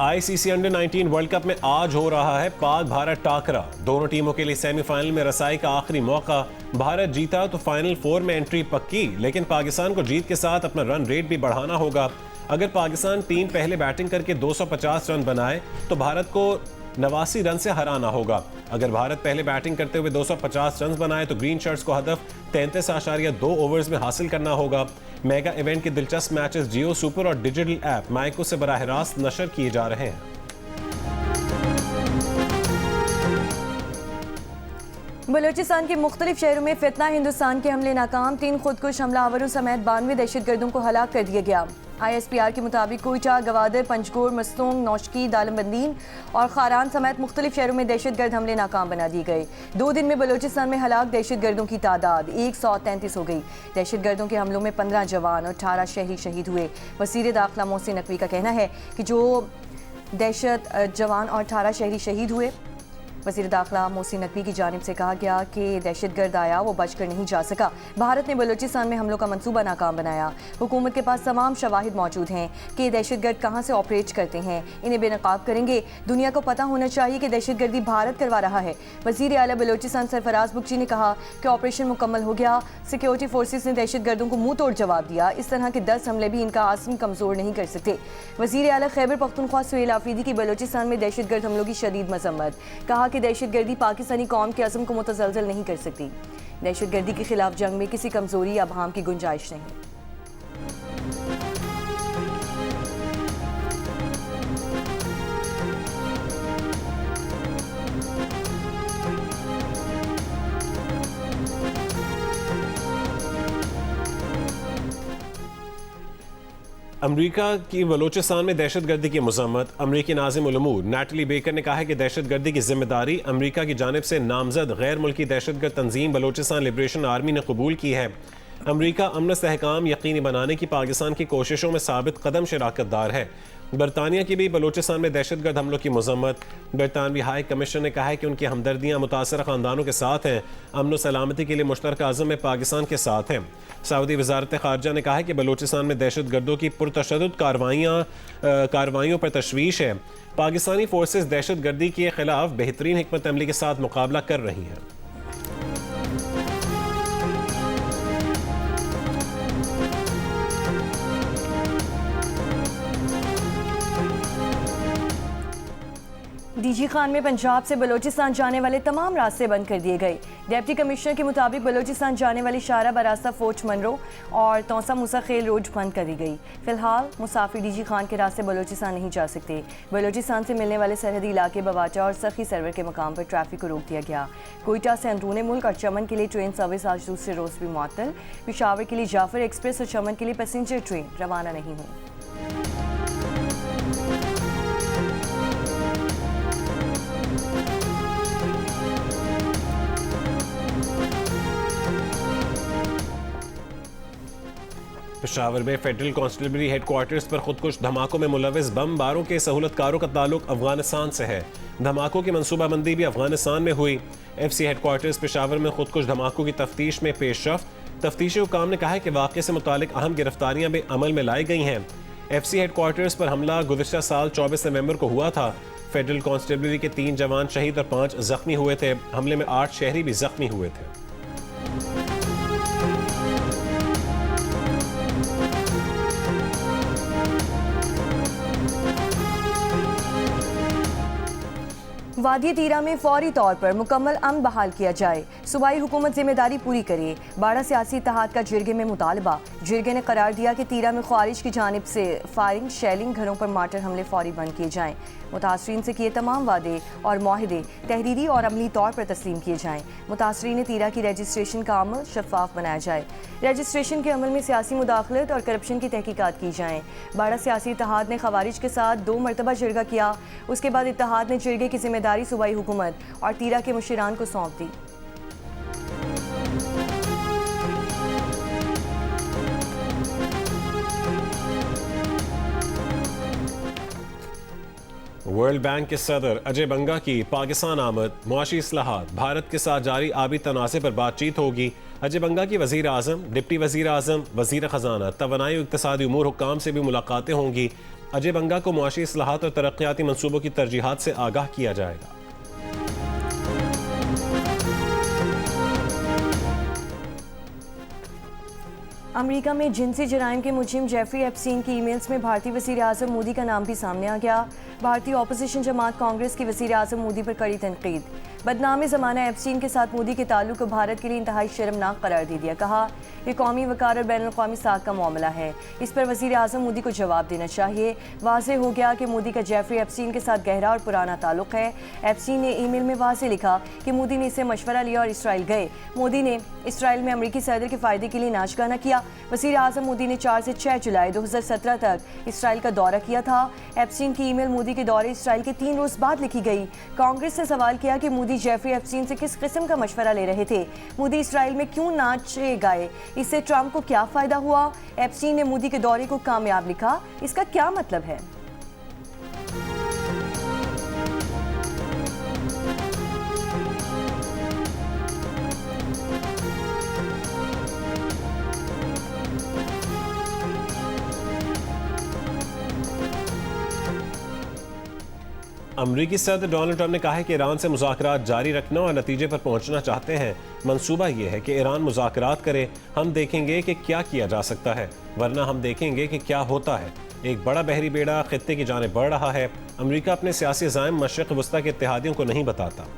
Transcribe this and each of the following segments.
ICC under 19 world cup में आज हो रहा है पाक भारत टाकरा। दोनों टीमों के लिए सेमीफाइनल में रसाई का आखिरी मौका। भारत जीता तो फाइनल 4 में एंट्री पक्की, लेकिन पाकिस्तान को जीत के साथ अपना रन रेट भी बढ़ाना होगा। अगर पाकिस्तान टीम पहले बैटिंग करके 250 रन बनाए तो भारत को 89 रन से हराना होगा। अगर भारत पहले बैटिंग करते हुए 250 रन बनाए तो ग्रीन शर्ट्स को हदफ 33.2 ओवर्स में हासिल करना होगा। मेगा इवेंट के दिलचस्प मैचेस जियो सुपर और डिजिटल ऐप माइको से बराह रास्त नशर किए जा रहे हैं। बलूचिस्तान के मुख्तलिफ शहरों में फितना हिंदुस्तान के हमले नाकाम, 3 खुदकुश हमलावरों समेत 92 दहशतगर्दों को हलाक कर दिया गया। ISPR के मुताबिक कोयटा, गवादर, पंचकोर, मस्तूंग, नौशकी, दालमबंदीन और खारान समेत मुख्तलिफ शहरों में दहशतगर्द हमले नाकाम बना दिए गए। 2 दिन में बलूचिस्तान में हलाक दहशतगर्दों की तादाद 133 हो गई। दहशतगर्दों के हमलों में 15 जवान और 18 शहरी शहीद हुए। वज़ीर दाखिला मोहसिन नकवी का कहना है कि जो दहशत जवान और 18 शहरी शहीद हुए। वज़ीर दाखिला मोहसिन नकवी की जानिब से कहा गया कि दहशतगर्द आया वो बचकर नहीं जा सका। भारत ने बलूचिस्तान में हमलों का मंसूबा नाकाम बनाया। हुकूमत के पास तमाम शवाहिद मौजूद हैं कि दहशतगर्द कहाँ से ऑपरेट करते हैं, इन्हें बेनकाब करेंगे। दुनिया को पता होना चाहिए कि दहशतगर्दी भारत करवा रहा है। वज़ीर आला बलूचिस्तान सरफराज बुगची ने कहा कि ऑपरेशन मुकम्मल हो गया। सिक्योरिटी फोर्सेस ने दहशतगर्दों को मुंह तोड़ जवाब दिया। इस तरह के 10 हमले भी इनका आज़म कमज़ोर नहीं कर सकते। वज़ीर आला खैबर पख्तूनख्वा सुहेल आफरीदी की बलूचिस्तान में दहशतगर्द हमलों की शदीद मजम्मत, कहा कि दहशतगर्दी पाकिस्तानी कौम के अज़म को मुतज़लज़ल नहीं कर सकती। दहशतगर्दी के खिलाफ जंग में किसी कमजोरी या भाम की गुंजाइश नहीं। अमरीका की बलूचिस्तान में दहशतगर्दी की मज़म्मत। अमरीकी नाज़िम उल उमूर नैटली बेकर ने कहा है कि दहशतगर्दी की जिम्मेदारी अमरीका की जानिब से नामजद गैर मुल्की दहशतगर्द तंजीम बलूचिस्तान लिबरेशन आर्मी ने कबूल की है। अमरीका अमन इस्तेहकाम यकीनी बनाने की पाकिस्तान की कोशिशों में साबित कदम शराकतदार है। बरतानिया की भी बलूचिस्तान में दहशतगर्द हमलों की मज़म्मत। बरतानवी हाई कमिश्नर ने कहा है कि उनकी हमदर्दियाँ मुतासर ख़ानदानों के साथ हैं। अमन व सलामती के लिए मुश्तरका अज़म में पाकिस्तान के साथ हैं। सऊदी वज़ारत ख़ारजा ने कहा है कि बलूचिस्तान में दहशतगर्दों की पुरतशद्दुद कार्रवाइयों पर तशवीश है। पाकिस्तानी फोर्सेस दहशतगर्दी के खिलाफ बेहतरीन हिकमत अमली के साथ मुकाबला कर रही हैं। डीजी खान में पंजाब से बलूचिस्तान जाने वाले तमाम रास्ते बंद कर दिए गए। डिप्टी कमिश्नर के मुताबिक बलूचिस्तान जाने वाली शारा बरास्ता फोर्ट मनरो और तौसा मूसा खेल रोड बंद कर दी गई। फिलहाल मुसाफिर डीजी खान के रास्ते बलूचिस्तान नहीं जा सकते। बलूचिस्तान से मिलने वाले सरहदी इलाके बवाचा और सखी सर्वर के मकाम पर ट्रैफिक को रोक दिया गया। कोयटा से अंदरूनी मुल्क और चमन के लिए ट्रेन सर्विस आज दूसरे रोज भी मुअत्तल। पेशावर के लिए जाफर एक्सप्रेस और चमन के लिए पैसेंजर ट्रेन रवाना नहीं हुई। पेशावर में फेडरल कांस्टेबलरी हेडक्वार्टर्स पर खुदकुश धमाकों में मुलविस बम बारों के सहूलतकारों का ताल्लुक अफगानिस्तान से है। धमाकों की मनसूबाबंदी भी अफगानिस्तान में हुई। FC हेडक्वार्टर्स पेशावर में खुदकुश धमाकों की तफ्तीश में पेशरफ्त। तफ्तीशी हुकाम ने कहा है कि वाक़े से मुतालिक अहम गिरफ्तारियां भी अमल में लाई गई हैं। FC हेडक्वार्टर्स पर हमला गुज़िश्ता साल 24 नवंबर को हुआ था। फेडरल कांस्टेबलरी के 3 जवान शहीद और 5 जख्मी हुए थे। हमले में 8 शहरी भी जख्मी हुए थे। वादी तीरा में फौरी तौर पर मुकम्मल अमन बहाल किया जाए। सूबाई हुकूमत जिम्मेदारी पूरी करे। बाड़ा सियासी इत्तेहाद का जिरगे में मुतालबा। जिरगे ने करार दिया कि तीरा में ख्वारिज की जानिब से फायरिंग, शेलिंग, घरों पर मार्टर हमले फौरी बंद किए जाएँ। मुतासरीन से किए तमाम वादे और माहदे तहरीरी और अमली तौर पर तस्लीम किए जाएँ। मुतासरीन तीरा की रजिस्ट्रेशन का अमल शफाफ बनाया जाए। रजिस्ट्रेशन के अमल में सियासी मुदाखलत और करप्शन की तहकीकात की जाएँ। बाड़ा सियासी इत्तेहाद ने ख्वारिज के साथ 2 मरतबा जिरगा किया। उसके बाद इत्तेहाद ने जिरगे की जिम्मेदारी सूबाई हुकूमत और तीरा के मुशीरान को सौंप दी। वर्ल्ड बैंक के सदर अजय बंगा की पाकिस्तान आमद, मुआशी इस्लाहात, भारत के साथ जारी आबी तनाज़े पर बातचीत होगी। अजय बंगा की वज़ीर आज़म, डिप्टी वज़ीर आज़म, वज़ीर ख़जाना, तवानाई और इक़्तिसादी उमूर हुक्काम से भी मुलाकातें होंगी। अजय बंगा को मुआशी इस्लाहात और तरक्याती मंसूबों की तरजीहात से आगाह किया जाएगा। अमेरिका में जिनसी जराइम के मुजिम जेफरी एप्स्टीन की ईमेल्स में भारतीय वज़ीर आज़म मोदी का नाम भी सामने आ गया। भारतीय ऑपोजिशन जमात कांग्रेस की वज़ीर आज़म मोदी पर कड़ी तनकीद। बदनामी ज़माना एप्स्टीन के साथ मोदी के ताल्लुक को भारत के लिए इंतहाई शर्मनाक करार दे दिया। कहा कि कौमी वकार और बैन अवी साख का मामला है, इस पर वज़ीर आज़म मोदी को जवाब देना चाहिए। वाज़ेह हो गया कि मोदी का जेफरी एप्स्टीन के साथ गहरा और पुराना ताल्लुक है। एप्स्टीन ने ईमेल में वाज़ेह लिखा कि मोदी ने इससे मशवरा लिया और इसराइल गए। मोदी ने इसराइल में अमरीकी सदर के फ़ायदे के लिए नाच गाना किया। वज़ीर आज़म मोदी ने 4 से 6 जुलाई 2017 तक इसराइल का दौरा किया था। एप्स्टीन की ईमेल मोदी के दौरे इसराइल के 3 रोज़ बाद लिखी गई। कांग्रेस ने सवाल किया कि मोदी जेफरी एप्स्टीन से किस किस्म का मशवरा ले रहे थे, मोदी इसराइल में क्यों नाचे गाए, इससे ट्रंप को क्या फ़ायदा हुआ। एप्स्टीन ने मोदी के दौरे को कामयाब लिखा, इसका क्या मतलब है। अमरीकी सदर डोनाल्ड ट्रंप ने कहा है कि ईरान से मुज़ाकरात जारी रखना और नतीजे पर पहुंचना चाहते हैं। मंसूबा ये है कि ईरान मुज़ाकरात करे, हम देखेंगे कि क्या किया जा सकता है, वरना हम देखेंगे कि क्या होता है। एक बड़ा बहरी बेड़ा खित्ते की जानिब बढ़ रहा है। अमरीका अपने सियासी ज़ायम मशरिक़ वस्ता के इत्तेहादियों को नहीं बताता।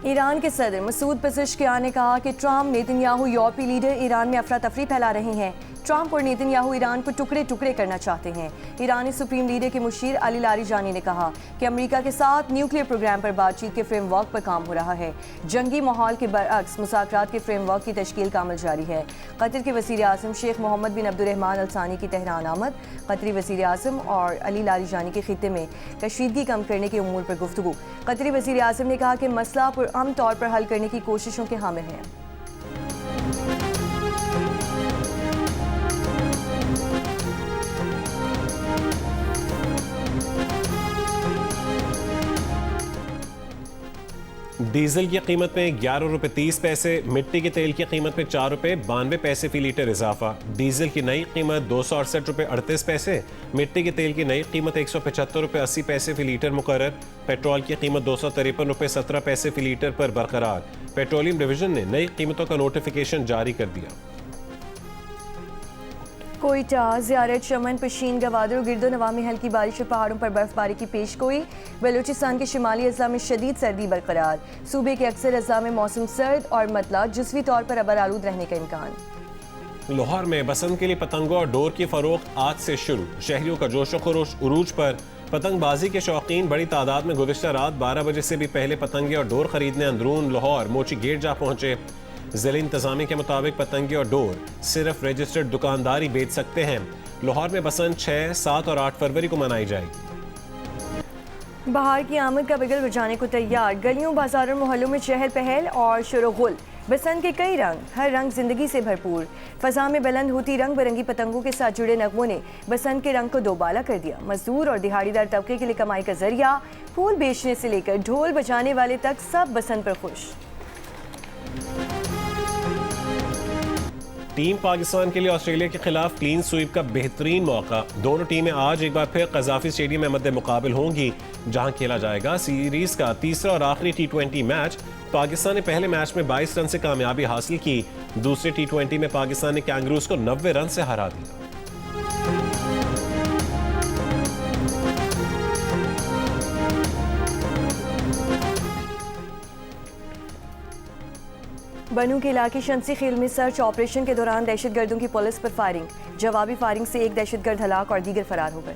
ईरान के सदर मसूद पेज़ेश्कियान ने कहा कि ट्रंप, नेतन्याहू यूरोपीय लीडर ईरान में अफरा तफरी फैला रहे हैं। ट्रंप और नेतन्याहू ईरान को टुकड़े टुकड़े करना चाहते हैं। ईरानी सुप्रीम लीडर के मुशीर अली लारिजानी ने कहा कि अमेरिका के साथ न्यूक्लियर प्रोग्राम पर बातचीत के फ्रेमवर्क पर काम हो रहा है। जंगी माहौल के बरअक्स मुज़ाकरात के फ्रेमवर्क की तश्कील का अमल जारी है। कतर के वज़ीर आज़म शेख मोहम्मद बिन अब्दुर्रहमान अल सानी की तेहरान आमद। कतरी वज़ीर आज़म और अली लारिजानी के खित्ते में कशीदगी कम करने के उमूर पर गुफ्तगू। कतरी वज़ीर आज़म ने कहा कि मसला पुरअमन तौर पर हल करने की कोशिशों के हामिल हैं। डीजल की कीमत में 11 रुपये 30 पैसे, मिट्टी के तेल की कीमत में 4 रुपये 92 पैसे फी लीटर इजाफा। डीजल की नई कीमत 268 रुपये 38 पैसे, मिट्टी के तेल की नई कीमत 175 रुपये 80 पैसे फी लीटर मुकर्रर। पेट्रोल की कीमत 253 रुपये 17 पैसे फी लीटर पर बरकरार। पेट्रोलियम डिवीजन ने नई कीमतों का नोटिफिकेशन जारी कर दिया। कोयटा, ज़ियारत, चमन, पशीन, गवादर और गिरदो नवा में हल्की बारिश और पहाड़ों पर बर्फबारी की पेशगोई। बलूचिस्तान के शिमाली अज़ला में शदीद सर्दी बरकरार। सूबे के अक्सर अज़ला में मौसम सर्द और मतला जुज़वी तौर पर अबर आलूद रहने का इम्कान। लाहौर में बसंत के लिए पतंगों और डोर की फरोख्त आज से शुरू। शहरियों का जोश व खरोश उरूज पर। पतंगबाजी के शौकीन बड़ी तादाद में गुज़िश्ता रात 12 बजे से भी पहले पतंगे और डोर खरीदने अंदरून लाहौर मोची गेट जा पहुंचे। ज़िला इंतज़ामिया के मुताबिक पतंगे और डोर सिर्फ रजिस्टर्ड दुकानदार ही बेच सकते हैं। लाहौर में बसंत 6, 7 और 8 फरवरी को मनाई जाएगी। बाहर की आमद का बिगल बजाने को तैयार। गलियों, बाजारों, मोहल्लों में चहल पहल और शोरगुल। बसंत के कई रंग, हर रंग जिंदगी से भरपूर। फ़ज़ा में बुलंद होती रंग बिरंगी पतंगों के साथ जुड़े नगमों ने बसंत के रंग को दोबाला कर दिया। मजदूर और दिहाड़ीदार तबके के लिए कमाई का जरिया। फूल बेचने से लेकर ढोल बजाने वाले तक सब बसंत पर खुश। टीम पाकिस्तान के लिए ऑस्ट्रेलिया के खिलाफ क्लीन स्वीप का बेहतरीन मौका। दोनों टीमें आज एक बार फिर कज़ाफ़ी स्टेडियम में मद्दे मुकाबिल होंगी, जहां खेला जाएगा सीरीज का तीसरा और आखिरी T20 मैच। पाकिस्तान ने पहले मैच में 22 रन से कामयाबी हासिल की। दूसरे T20 में पाकिस्तान ने कैंगरूज को 90 रन से हरा दिया। बनू के इलाके शमसी खेल में सर्च ऑपरेशन के दौरान दहशतगर्दों की पुलिस पर फायरिंग। जवाबी फायरिंग से एक दहशतगर्द हलाक और दीगर फरार हो गए।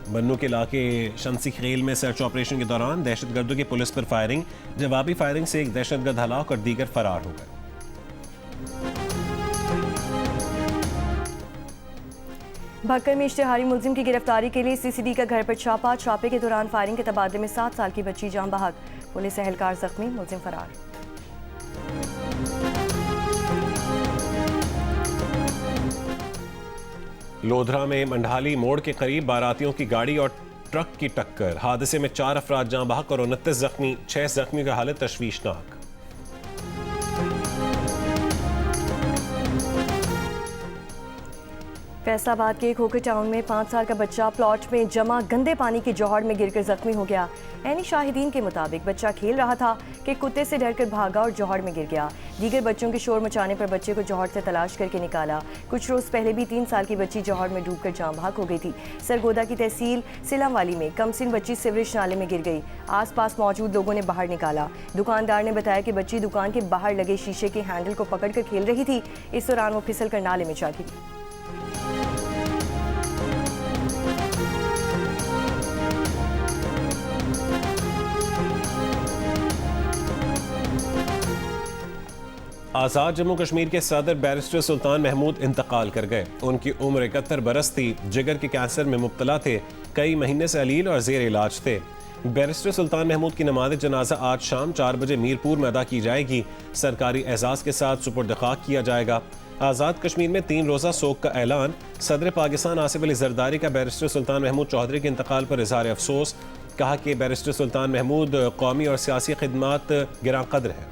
बन्नू के इलाके शमसी खेल में सर्च ऑपरेशन के दौरान दहशतगर्दों की पुलिस पर फायरिंग। जवाबी फायरिंग से एक दहशतगर्द हलाक और दीगर फरार हो गए। भक्कर में इश्तिहारी मुलजिम की गिरफ्तारी के लिए CCD का घर पर छापा। छापे के दौरान फायरिंग के तबादले में 7 साल की बच्ची जान बहक। पुलिस एहलकार जख्मी, मुलजिम फरार। लोधरा में मंडाली मोड़ के करीब बारातियों की गाड़ी और ट्रक की टक्कर, हादसे में 4 अफराद जाँ बहक और 29 जख्मी, 6 जख्मी की हालत तशवीशनाक। फैसलाबाद के खोखर टाउन में 5 साल का बच्चा प्लॉट में जमा गंदे पानी के जौहर में गिरकर जख्मी हो गया। ऐनी शाहिदीन के मुताबिक बच्चा खेल रहा था कि कुत्ते से डरकर भागा और जौहर में गिर गया। दीगर बच्चों के शोर मचाने पर बच्चे को जौहर से तलाश करके निकाला। कुछ रोज पहले भी 3 साल की बच्ची जौहर में डूबकर जाँ बहक हो गई थी। सरगोदा की तहसील सिलावाली में कमसिन बच्ची सीवरेज नाले में गिर गई। आसपास मौजूद लोगों ने बाहर निकाला। दुकानदार ने बताया कि बच्ची दुकान के बाहर लगे शीशे के हैंडल को पकड़कर खेल रही थी। इस दौरान वो फिसल कर नाले में जा गिरी। आज़ाद जम्मू कश्मीर के सदर बैरिस्टर सुल्तान महमूद इंतकाल कर गए। उनकी उम्र 71 बरस थी। जिगर के कैंसर में मुब्तला थे। कई महीने से अलील और जेर इलाज थे। बैरिस्टर सुल्तान महमूद की नमाज जनाजा आज शाम 4 बजे मीरपुर में अदा की जाएगी। सरकारी एजाज़ के साथ सुपुर्द खाक किया जाएगा। आज़ाद कश्मीर में 3 रोज़ा सोग का ऐलान। सदर पाकिस्तान आसिफ अली जरदारी का बैरिस्टर सुल्तान महमूद चौधरी के इंतकाल पर इज़हार अफसोस। कहा कि बैरिस्टर सुल्तान महमूद कौमी और सियासी खिदमात गिरां कद्र है।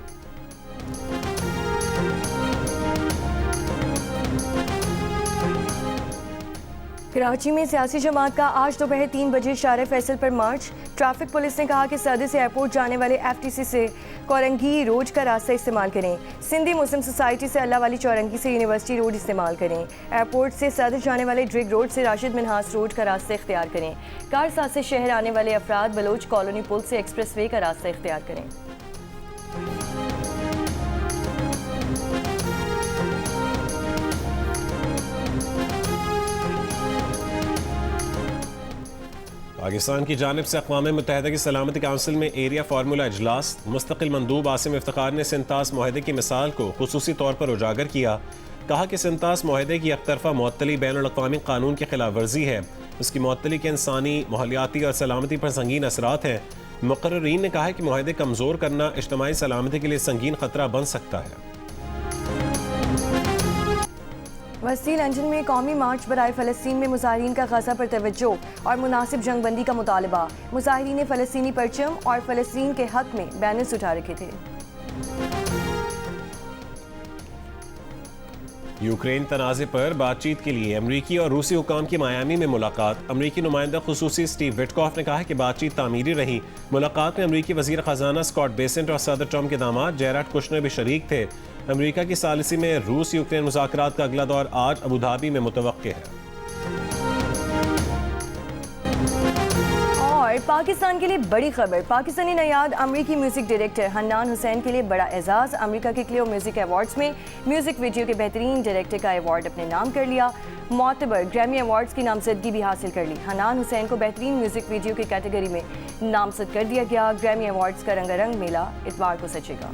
कराची में सियासी जमात का आज दोपहर 3 बजे शारे फैसल पर मार्च। ट्रैफिक पुलिस ने कहा कि सदर से एयरपोर्ट जाने वाले FTC से कोरंगी रोड का रास्ता इस्तेमाल करें। सिंधी मुस्लिम सोसाइटी से अल्लाह वाली चौरंगी से यूनिवर्सिटी रोड इस्तेमाल करें। एयरपोर्ट से सदर जाने वाले ड्रिग रोड से राशिद मिनहास रोड का रास्ता इख्तियार करें। कारसाज से शहर आने वाले अफराद बलोच कॉलोनी पुल से एक्सप्रेस वे का रास्ता इख्तियार करें। पाकिस्तान की जानिब से अक़वाम मुत्तहिदा की सलामती काउंसिल में एरिया फार्मूला इजलास। मुस्तकिल मंदूब आसिम इफ्तिखार ने सिंतास मुआहदे की मिसाल को खुसूसी तौर पर उजागर किया। कहा कि सिंतास मुआहदे की एकतरफा मुअत्तली बैनुल-अक़वामी कानून की खिलाफ वर्जी है। उसकी मुअत्तली के इंसानी, माहौलियाती और सलामती पर संगीन असरात हैं। मुक़र्रिरीन ने कहा है कि मुआहदे कमज़ोर करना इज्तिमाई सलामती के लिए संगीन खतरा बन सकता है। वस्ती लंदन में कौमी मार्च बराए फ़लस्तीन में मुजाहिरीन का गज़ा पर तवज्जो और मुनासिब जंगबंदी का मुतालबा। मुजाहिरीन ने फ़लस्तीनी परचम और फ़लस्तीन के हक़ में बैनर्स उठा रखे थे। यूक्रेन तनाज़े पर बातचीत के लिए अमरीकी और रूसी हुकाम की मायामी में मुलाकात। अमरीकी नुमाइंदा खुसूसी स्टीव विटकॉफ ने कहा है कि बातचीत तामीरी रही। मुलाकात में अमरीकी वज़ीर ख़जाना स्कॉट बेसेंट और सदर ट्रम्प के दामाद जेरेड कुशनर भी शरीक थे। अमरीका की सालिसी में रूस यूक्रेन मुज़ाकरात का अगला दौर आज अबूधाबी में मुतवक्के है। और पाकिस्तान के लिए बड़ी खबर, पाकिस्तानी नयाद अमरीकी म्यूजिक डायरेक्टर हन्नान हुसैन के लिए बड़ा एजाज़। अमरीका के क्लियो म्यूजिक अवार्ड्स में म्यूजिक वीडियो के बेहतरीन डायरेक्टर का अवार्ड अपने नाम कर लिया। मोतबर ग्रैमी अवार्ड्स की नामजदगी भी हासिल कर ली। हन्नान हुसैन को बेहतरीन म्यूजिक वीडियो की कैटेगरी में नामजद कर दिया गया। ग्रैमी अवार्ड्स का रंगारंग मेला इतवार को सचेगा।